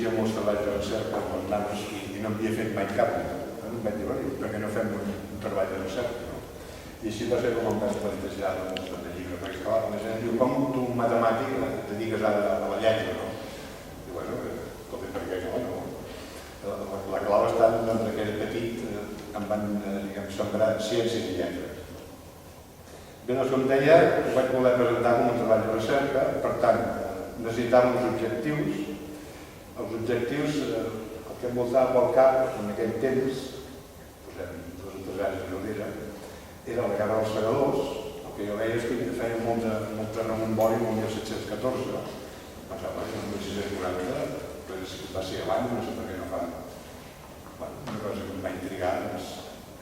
llegia molts treballs de recerca amb els nanos i no havia fet mai cap. Em vaig dir, per què no fem un treball de recerca? I així va ser com em vaig plantejar en el llibre, perquè clar, la gent diu, com tu un matemàtic et dediques ara a la llengua, no? I bueno, escolta, per què no? La clau està que era petit, em van sembrar ciències i llengües. Bé, doncs, com deia, ho vaig voler presentar com un treball de recerca, per tant, necessitàvem uns objectius. Els objectius, el que em voltava pel cap en aquell temps, posem 2 o 3 anys enrere, era la Guerra dels Segadors. El que jo veia és que feia molt rebombori en el 1714, pensava que en el 1640, va ser abans, no sé per què no fa. Una cosa que em va intrigar, doncs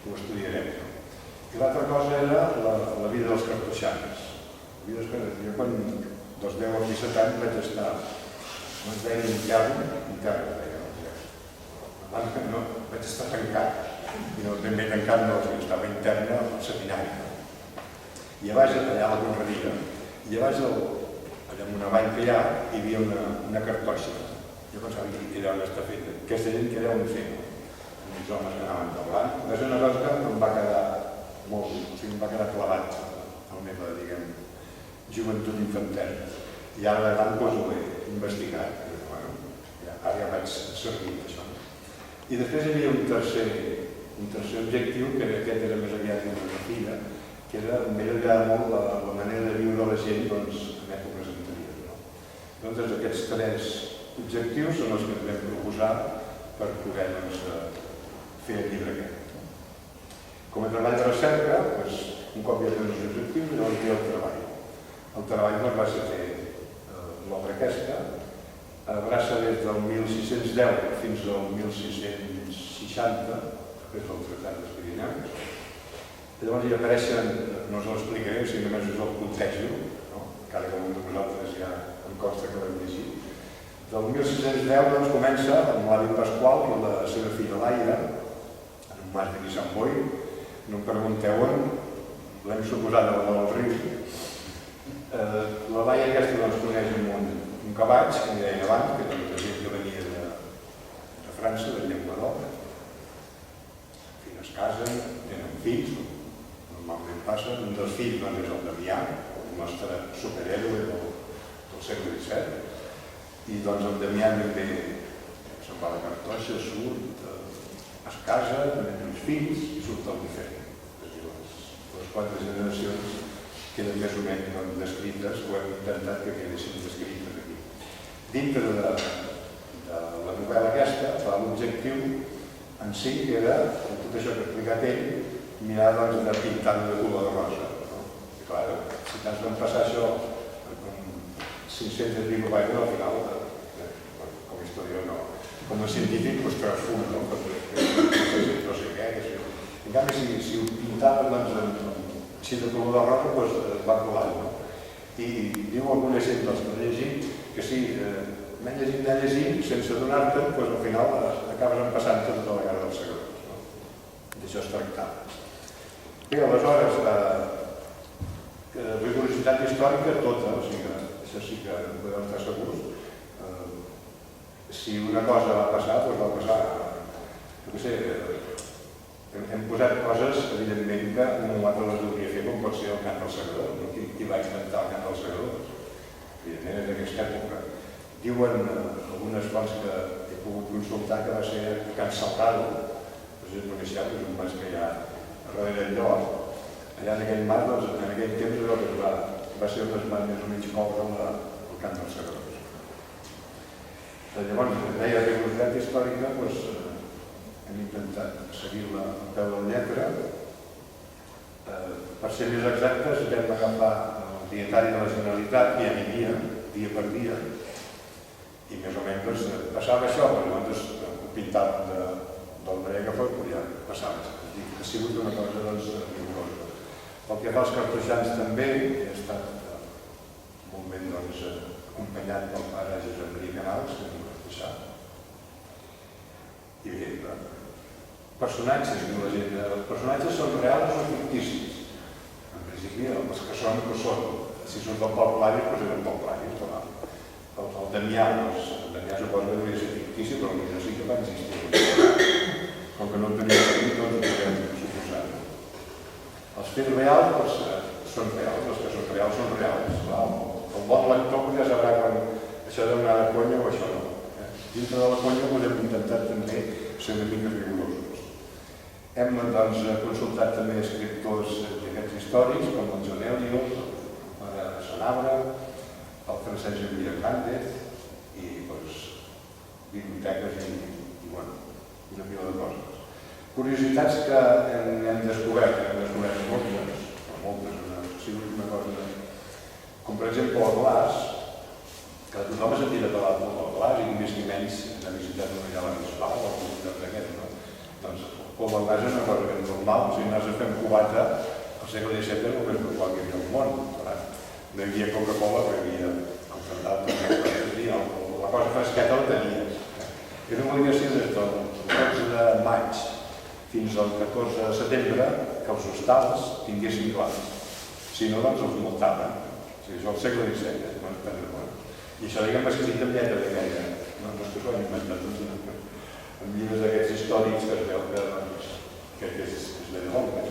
ho estudiarem. I l'altra cosa era la vida dels cartoixans. Jo quan dels 10 als 17 anys vaig estar, no es deia intern, vaig estar tancat, i no ben bé tancat no, estava intern al seminari. I a baix, allà a la Conreria, i a baix, allà en una vall que hi havia una cartoixa. Jo pensava que era on està feta. Aquesta gent que deuen fer, uns homes que anaven de blanc. Va ser una cosa que em va quedar molt, o sigui, em va quedar clavat a la meva, diguem, joventut infantesa. I ara de gran doncs ho he investigat. Ara ja vaig servir d'això. I després hi havia un tercer objectiu, que aquest era més aviat una filla, que era, m'he agradat molt la manera de viure la gent en èpoques anteriors. Doncs aquests 3 objectius són els que ens vam proposar per poder fer el llibre aquest. Com a treball de recerca, un cop ja tenen els objectius, llavors ve el treball. El treball va ser fer l'obra aquesta, abraça des del 1610 fins al 1660, després del Tractat dels Pirineus. Llavors hi apareixen, no us l'explicaré, si només us el contejo, encara que algun de vosaltres ja em consta que l'hem llegit. Del 1610 comença amb l'avi Pasqual i la seva filla Laia, en un mas d'aquí Sant Boi. No em pregunteu on, l'hem suposat a la del riu. La Laia aquesta coneix un cavatx, que m'hi deien abans, que és la gent que venia de França, de Llenguadoc. En fi, es casen, tenen fills, normalment passa. Un dels fills és el Damià, el nostre superhéroe del segle XVII. I doncs el Damià també se'n va a la cartoixa, surt, es casa, té uns fills i surt el diferent. És a dir, les 4 generacions queden més o menys descrites, o hem intentat que quedessin descrites aquí. Dintre de la novel·la aquesta, l'objectiu en si que era, tot això que ha explicat ell, mirar de pintar-ho de color de rosa. I clar, si t'has d'empassar això 500 i pico pàgines, al final, com a historiador no, com a científic, doncs treus fum, no? No sé què, en canvi, si ho pintaven així de color de rosa, doncs va colant, no? I diu algun exemple que he llegit, que si m'he llegit, sense donar-te, doncs al final acabes empassant tota la Guerra dels Segadors, no? D'això es tractava. Bé, aleshores, rigorositat històrica tota, o sigui, això sí que en podem estar segurs. Si una cosa va passar, doncs va passar. Jo què sé, hem posat coses, evidentment, que ningú altre les hauria fet, com pot ser el cant dels Segadors. Qui va inventar el cant dels Segadors? Evidentment, és d'aquesta època. Diuen algunes fonts que he pogut consultar que va ser Can Salgado, que és provincial, que és un mas que hi ha darrere del lloc. Allà en aquell mas, en aquell temps, va ser on es va més o menys coure el cant dels Segadors. Llavors, deia rigorositat històrica, hem intentat seguir-la al peu de la lletra. Per ser més exactes, vam agafar el dietari de la Generalitat, que ja n'hi havia, dia per dia, i més o menys passava això, perquè nosaltres ho pintàvem del manera que fos, però ja passava. Ha sigut una cosa rigorosa. Pel que fa als cartoixans també, he estat molt ben acompanyat pel pare Josep Maria Canals, que m'ho va deixar. I bé, personatges, diu la gent, els personatges són reals o ficticis? En principi, els que són, si són del poble Àries, doncs eren poble Àries, El Damià suposo que devia ser fictici, però potser sí que va existir. Com que no tenia escriptors, ho podem suposar. Els fets reals són reals, els que són reals. El bon lector ja sabrà quan això deu anar de conya o això no. Dintre de la conya hem intentat també ser una mica rigorosos. Hem consultat també escriptors d'aquests històrics, com el John Eliot, el Sanabra, el Francesc Xavier Hernández i biblioteques i una pila de coses. Curiositats que hem descobert moltes, una cosa, com per exemple el glaç, que tothom ha sentit a parlar del glaç i més que menys ha visitat una llava bisbal o algun lloc d'aquest, no? Doncs el glaç és una cosa ben normal, si anaves a fer un cubata al segle XVII és el més normal que hi havia al món. No hi havia Coca-Cola, però hi havia el Fendal, la cosa fresqueta la tenies. Era una obligació des del 12 de maig fins al 14 de setembre que els hostals tinguessin glaç. Si no, doncs els multaven. Això al segle XVII, i això diguem escrit en lletra d'aquella. No és que s'ho han inventat, en llibres d'aquests històrics que es veu que és de l'home.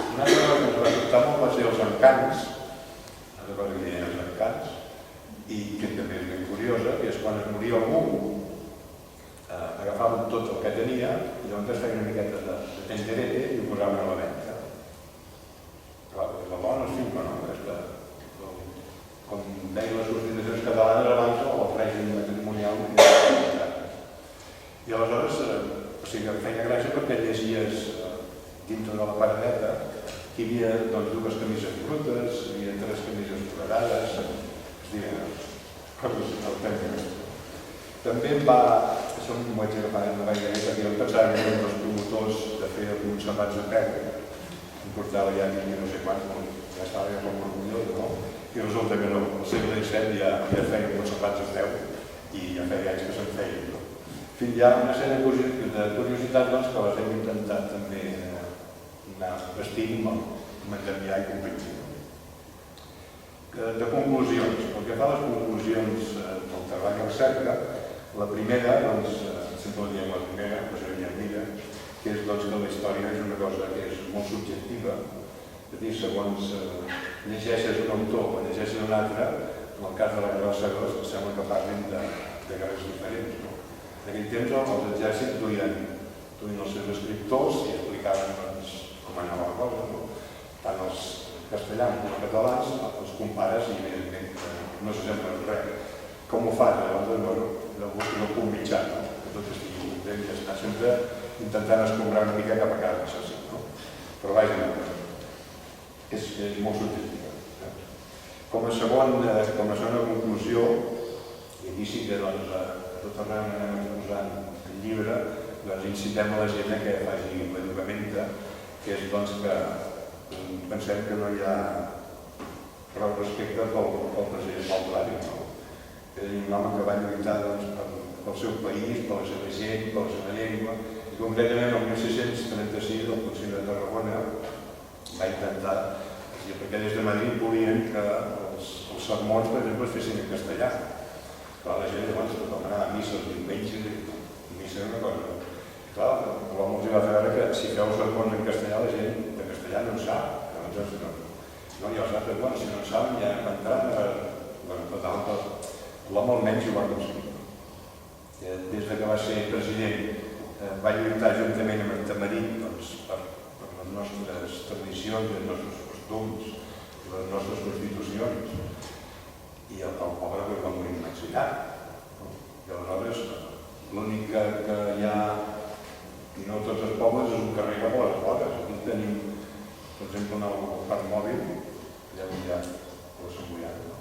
Una altra cosa que ens va sobtar molt va ser els encants, una cosa que deien els encants, i que també és ben curiosa, que és quan es moria algú, agafaven tot el que tenia i llavors feien una miqueta de tenderete i ho posaven a la venda. Clar, la bona es filma, no? Com deien les constitucions catalanes abans el règim matrimonial i aleshores feia gràcia perquè llegies dintre de la paradeta que hi havia dues camises brutes, hi havia 3 camises foradades, es deien coses autèntiques. També això m'ho vaig agafar en la veia perquè jo pensava que eren els promotors de fer alguns sampats a peu, em portava ja no sé quants, ja estava ja com orgullós, no? I resulta que no, al segle XVII ja feien uns sampats a peu i ja feia anys que se'n feien. Fins hi ha una sèrie de curiositats que les hem intentat també anar vestint amb canviar i complir. De conclusions. Pel que fa a les conclusions del treball de recerca, la primera, sempre ho diem la primera, però seria mira, que és que la història és una cosa que és molt subjectiva. És a dir, segons llegeixes un autor o llegeixes un altre, en el cas de la Guerra dels Segles, sembla que parlin de guerres diferents. En aquell temps els exèrcits duien els seus escriptors i explicaven com anava la cosa. Tant els castellans com els catalans els compares i evidentment no s'assemblen res. Com ho fas? Llavors no puc mitjar, que tot estigui content i està sempre intentant escombrar una mica cap a casa, això sí. Però vaja, és molt subjectiva. Com a segona conclusió, i aquí sí que a tot arreu anem exposant el llibre, incitem a la gent que faci l'educamenta, que és que pensem que no hi ha prou respecte pel president Baltolari. És un home que va lluitar pel seu país, per la seva gent, per la seva llengua, i concretament el 1636 el Concili de Tarragona va intentar, perquè des de Madrid volien que els sermons, per exemple, es fessin en castellà. Clar, la gent llavors tothom anava a missa els diumenges i missa era una cosa. Clar, l'home els va fer veure que si feu sermons en castellà la gent de castellà no en sap. No, ja els altres, bueno, si no en saben ja hem entrat, total, l'home almenys ho va aconseguir. Des que va ser president va lluitar juntament amb en Tamarit per les nostres tradicions, els nostres costums, les nostres constitucions, i el poble va morir en exiliat. I aleshores l'únic que hi ha, i no tots els pobles, és un carrer cap a les vores. Aquí tenim, per exemple, el parc mòbil, allà on hi ha la Sant Boiana.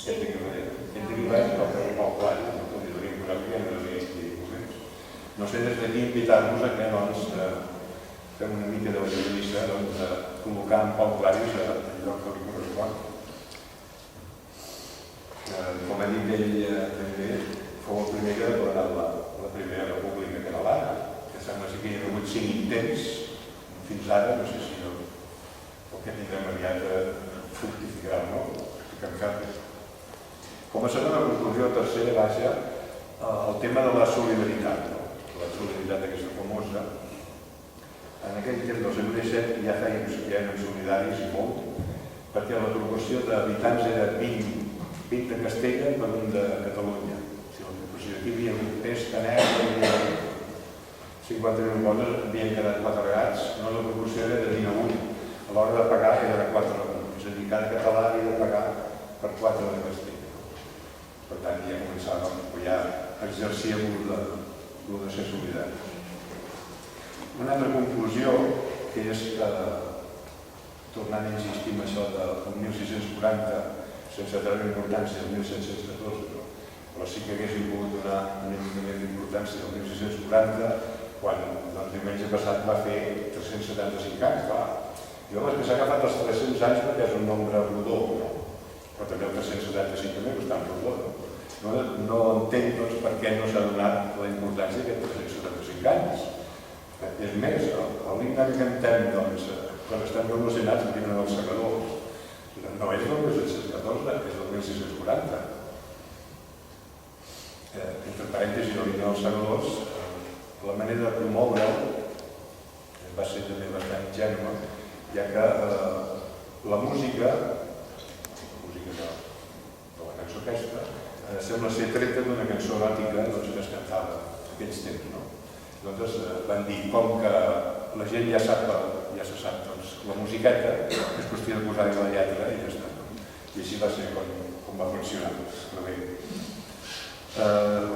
Entre Vilers, el carrer Baltolari, li hauríem posat que no hi havia moments. No sé, des d'aquí invitar-nos a que fem una mica de la llista de col·locar en Baltolaris al lloc que li correspon. Com ha dit ell també, fou el primer que ha declarat la Primera República Catalana, que sembla que hi ha hagut 5 intents fins ara, no sé si el que tindrem aviat fructificarà o no, que encara Com a segona conclusió, tercera, vaja, el tema de la solidaritat, la solidaritat aquesta famosa. En aquell temps del segle XVII ja eren solidaris i molt, perquè la proporció d'habitants era 20 de Castella per un de Catalunya. Si la proporció aquí hi havia un test Canet, hi havia 50.000 coses, havien quedat 4 gats, no, la proporció era de 20 a 1. A l'hora de pagar era de 4 a 1, és a dir, cada català havia de pagar per 4 de Castella. Per tant, ja començàvem, ja exercíem el de ser solidaris. Una altra conclusió, que és que, tornant a insistir en això del 1640, sense treure importància del 1714, però sí que haguéssim pogut donar una mica més d'importància del 1640, quan el diumenge passat va fer 375 anys, clar. Jo és que s'ha agafat els 300 anys perquè és un nombre rodó, però també el 375 també és bastant rodó. No entenc doncs per què no s'ha donat la importància d'aquests 375 anys. És més, l'himne que cantem, doncs, quan estem revolucionats, el himne dels segadors, no és del 1714, és del 1640. Entre parèntesis, l'himne dels segadors, la manera de promoure'l va ser també bastant ingènua, ja que la música de la cançó aquesta sembla ser treta d'una cançó eròtica que es cantava en aquells temps. Doncs van dir, com que la gent ja se sap la musiqueta, és qüestió de posar-hi la lletra i ja està. I així va ser com va funcionar.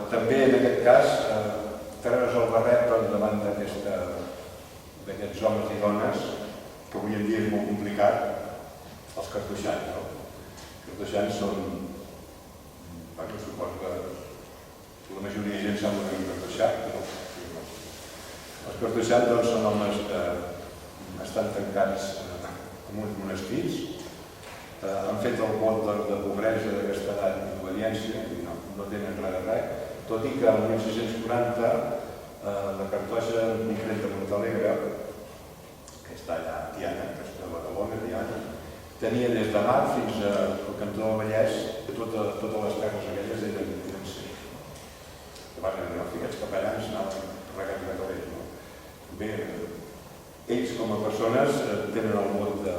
També en aquest cas, treure's el barret davant d'aquests homes i dones, que avui en dia és molt complicat, els cartoixans. Els cartoixans són, suposo que la majoria de gent sap que és un cartoixat. Els cartoixans són homes que estan tancats en uns monestirs, han fet el vot de pobresa d'aquesta edat i d'obediència, i no tenen res de res, tot i que el 1640 la cartoixa en concret de Montalegre, que està allà a Tiana, que està a Badalona, Tiana, tenia des de Mar fins al cantó del Vallès, totes les terres aquelles eren secs. Aquests capellans anaven regats de calés. Bé, ells com a persones tenen el vot de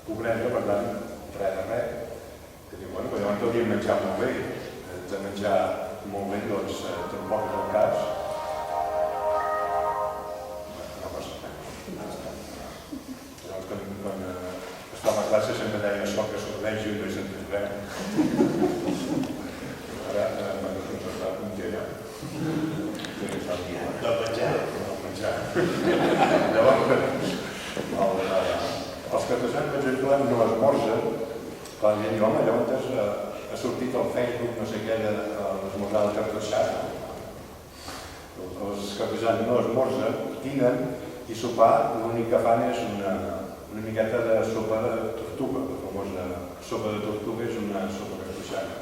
pobresa, per tant, res de res, que diu, bueno, llavors hauríem de menjar molt bé, de menjar molt bé, doncs tampoc és el cas. No passa res. Quan estava a classe sempre deia so que sordeix i no he sentit res. Ara m'ha de concertar un dia. Del menjar. Llavors, els cartoixans, per exemple, no esmorzen. Clar, la gent diu, home, llavors ha sortit al Facebook no sé què de l'esmorzar del cartoixat. Els cartoixans no esmorzen, dinen i sopar l'únic que fan és una miqueta de sopa de tortuga. La famosa sopa de tortuga és una sopa cartoixana.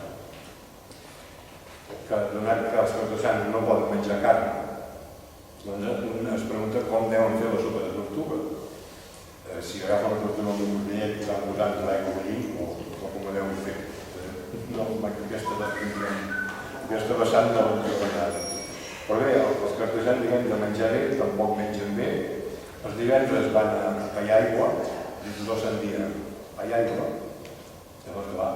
Donat que els cartoixans no poden menjar carn, doncs un es pregunta com deuen fer la sopa de tortuga. Si agafen la tortuga amb un butllet i estan posant l'aigua allí, o com ho deuen fer. No, aquesta vessant no l'hem treballat. Però bé, els cartoixans, diguem, de menjar bé, tampoc mengen bé. Els divendres van a pallar aigua, i els dos en dia pallar aigua. Llavors, clar,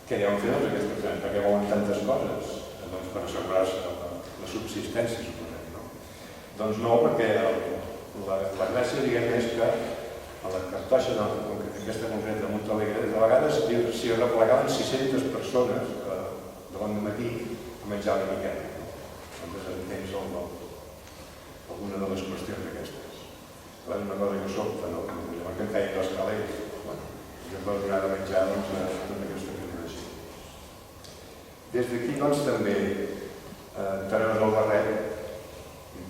què deuen fer aquests cartoixans? Perquè volen tantes coses? Per assegurar-se la subsistència, suposem, no? Doncs no, perquè la gràcia, diguem, és que a la cartoixa aquesta concreta de Montalegre, de vegades s'hi replegaven 600 persones de bon matí a menjar una miqueta. Doncs entens alguna de les qüestions aquestes. És una cosa que sobta, no? Llavors que en feien els calés, jo per donar de menjar tota aquesta figuració. Des d'aquí, doncs, també treure's el barret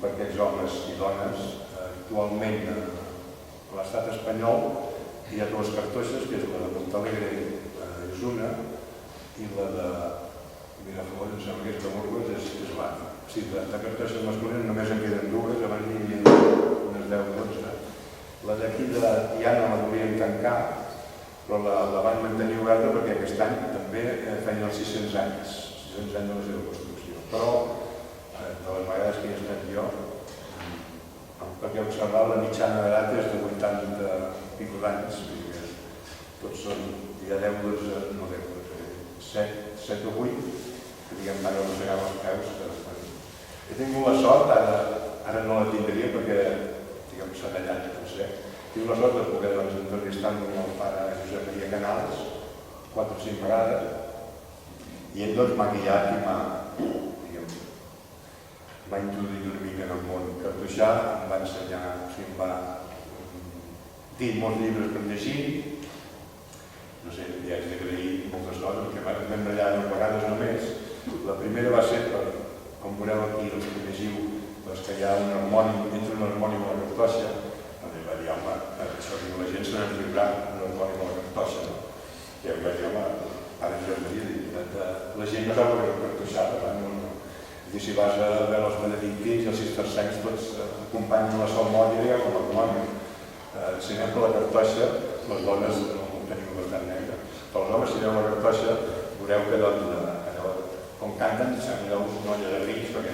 per aquells homes i dones. Actualment, a l'estat espanyol hi ha dues cartoixes, que és la de Montalegre és una, i la de Miraflores, em sembla que és de Burgos, és l'altra. O sigui, de cartoixes masculines només en queden dues, abans n'hi havia unes 10 o 12. La d'aquí de Tiana la volien tancar, però la van mantenir oberta perquè aquest any també feien els 600 anys de la seva construcció. Però, de les vegades que hi he estat jo, perquè he observat la mitjana d'edat és de 80 i escaig d'anys, tots són, hi ha 10, 12, no 10, 7 o 8, que diguem van arrossegar els peus. He tingut la sort, ara no la tindria perquè s'ha tallat, no sé, tinc la sort de poder entrevistar amb el pare Josep Maria Canals 4 o 5 vegades i ell m'ha guiat i m'ha introduït una mica en el món cartoixà, em va ensenyar, em va dir molts llibres per llegir, no sé, li haig d'agrair moltes coses, perquè vam ballar 9 vegades només. La primera va ser, com veureu aquí, els que llegiu, que hi ha un harmònium, entre un harmònium i la cartoixa, i va dir, home, això diu la gent se n'ha vibrat un harmònium a la cartoixa, no? I em va dir, home, ara jo m'havia dit, la gent no sap el que és cartoixà, per tant, no. I si vas a veure els benedictins i els cistercencs, tots acompanyen la salmòdia com a harmònium. Si anem per la cartoixa, les dones no ho tenim bastant negre, però els homes, si aneu a la cartoixa, veureu que com canten, sembleu una olla de grills, perquè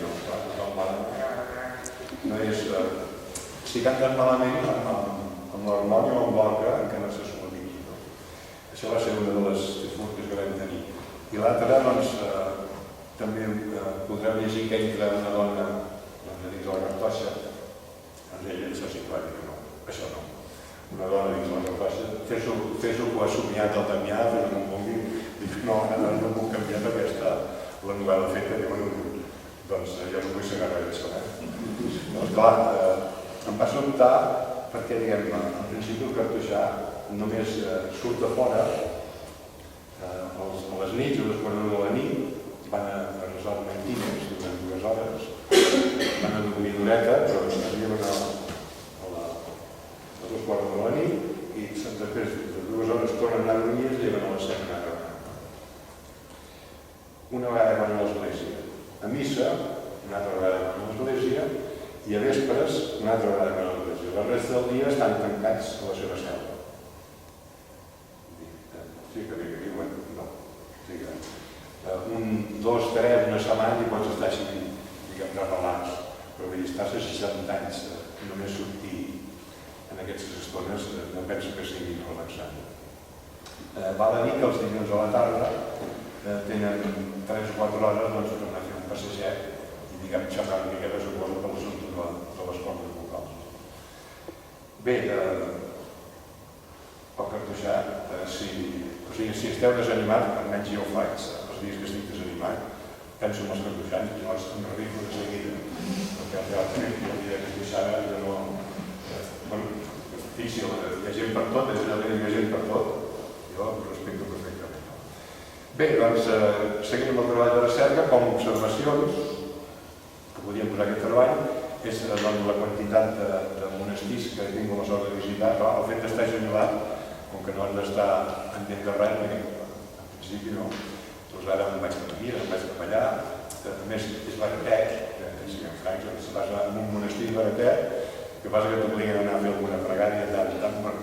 no és... Si canten malament, amb l'harmònia o amb l'orgue, encara no se solucioni. Això va ser una de les disfrutes que vam tenir. I l'altra, doncs, també podreu llegir que entra una dona dins de la cartoixa, doncs ella s'ha situat i que no, això no. Una dona dins de la cartoixa, fes-ho que ho ha somiat el Damià, fes-ho com vulgui, dic, no, ara no puc canviar perquè està la novel·la feta, doncs jo no vull saber res d'això. Doncs clar, em va sobtar perquè, diguem, en principi el cartoixà només surt a fora a les nits o després de la nit, van a resar mentines durant 2 hores, van a dormir d'horeta, però arriben a 2 quarts de la nit i després de 2 hores tornen a anar a dormir i es lleven a les 7 a anar. Una vegada van a l'església, a missa, una altra vegada van a l'església i a vespres una altra vegada van a l'església. La resta del dia estan tancats a la seva cel·la. Sí que diuen, no. 1, 2, 3, una setmana i pots estar així, diguem, relats. Però vull dir, estàs a 60 anys, només sortir en aquestes estones no penso que sigui relaxant. Val a dir que els dilluns a la tarda tenen 3 o 4 hores per anar a fer un passeget i, diguem, xerrar una miqueta, suposo, per l'assumpte de les cordes vocals. Bé, el cartoixà, si esteu desanimats, almenys jo ho faig, els dies que estic desanimat, penso en els cartoixans i llavors em revivo de seguida, perquè realment jo diria que cartoixà jo no... Bueno, difícil, hi ha gent per tot, és allò que hi ha gent per tot, jo ho respecto perfectament. Bé, doncs, seguint amb el treball de recerca, com a observacions, que podríem posar aquest treball, és la quantitat de monestirs que tinc la sort de visitar. El fet d'estar jubilat, com que no han d'estar entenent de res, en principi no. Doncs ara em vaig cap aquí, em vaig cap allà. A més, és baratet, siguem francs, si vas en un monestir baratet, el que passa que t'obliguen a anar a fer alguna pregària, tant per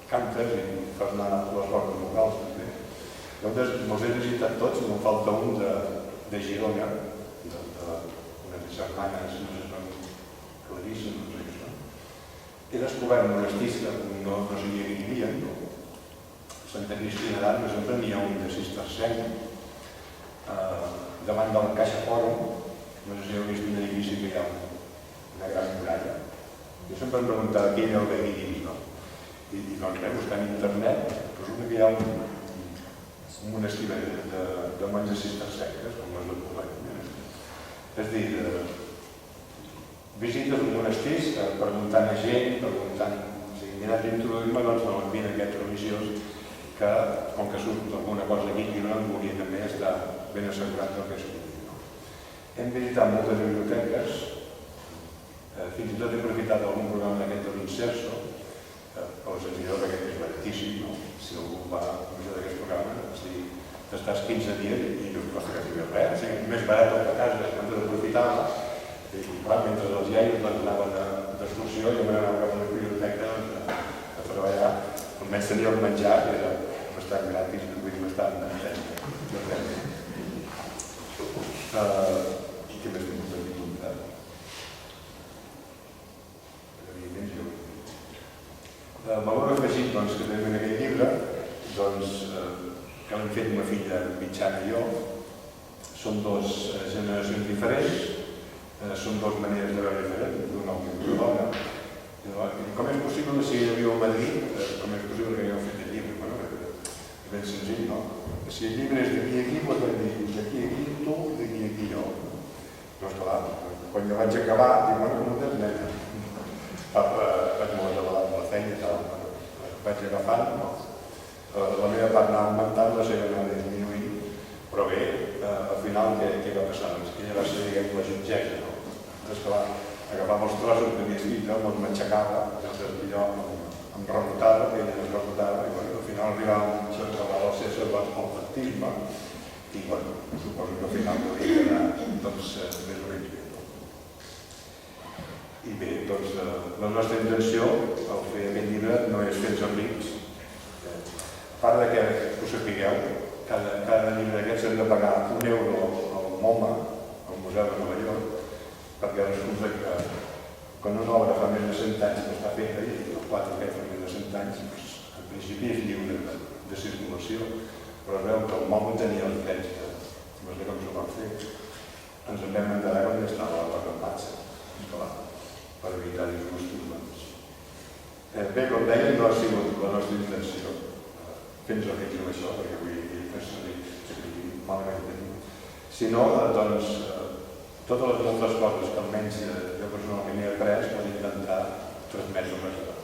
cantes i fas anar les roques locals. Llavors, me'ls he visitat tots, me'n falta un de Girona, d'unes germanes, no sé si són Clarissa, no sé què són. He descobert monestirs que no sabia que hi havia. Santa Cristina d'Armes, sempre n'hi ha un de cistercenc, davant del Caixa Fòrum, no sé si heu vist un edifici que hi ha una gran muralla. Jo sempre em preguntava què hi ha d'haver dins, no? I doncs res, buscant internet, resulta que hi ha un monestir de monges cistercenques, com les de Poblet. És a dir, visites als monestirs, preguntant a gent, m'he anat introduint-me en l'ambient aquest religiós que, com que surt alguna cosa aquí, no volia també estar ben assegurat del que és religió. Hem visitat moltes biblioteques, fins i tot he aprofitat algun programa d'aquest de l'Inserso, per la senzillor perquè és baratíssim, si algú va a un d'aquests programes, t'estàs 15 dies i no costa quasi res, més barat que a casa, hem d'aprofitar-la. I clar, mentre els iaios anaven d'excursió, jo m'anava cap a una biblioteca a treballar almenys tenia el menjar, que era bastant gratis, vull dir, bastant de I què més tinc per dir comptat? Valor afegit que tenim en aquell llibre, que l'hem fet una filla mitjana i jo, són dues generacions diferents, són dues maneres de veure diferents, d'un home i d'una dona. Com és possible si ella viu a Madrid, com és possible que hagueu fet el llibre? És ben senzill, no? Si el llibre és d'aquí a aquí, doncs vam dir d'aquí a aquí tu i d'aquí a aquí jo. Doncs clar, quan jo vaig acabar, dic, bueno, no tens nena. Vaig molt avalat amb la feina i tal, vaig agafant, la meva part anava augmentant, la seva anava disminuint, però bé, al final què va passar? Ella va ser, diguem, la jutgessa, no? Doncs clar, agafava els trossos que havia escrit, me'ls m'aixecava, i jo em rebotava, ella es rebotava, i al final arribava a ser salvats pel factisme, i suposo que al final podria quedar més o menys bé. I bé, la nostra intenció al fer aquest llibre no és fer-nos rics. A part que ho sapigueu, cada llibre d'aquests hem de pagar €1 al MoMA, al Museu de Nova York, perquè resulta que quan una obra fa més de 100 anys que està feta, i el quadre aquest fa més de 100 anys, en principi és lliure de circulació, però es veu que el MoMA tenia els drets no sé com s'ho van fer. Ens en vam enterar quan ja estava la campatge, per evitar disgustos. Bé, com deia, no ha sigut la nostra intenció fer-nos rics amb això, perquè vull dir, fer-nos rics malament tenim, sinó, totes les moltes coses que almenys jo personalment he après, per intentar transmetre-les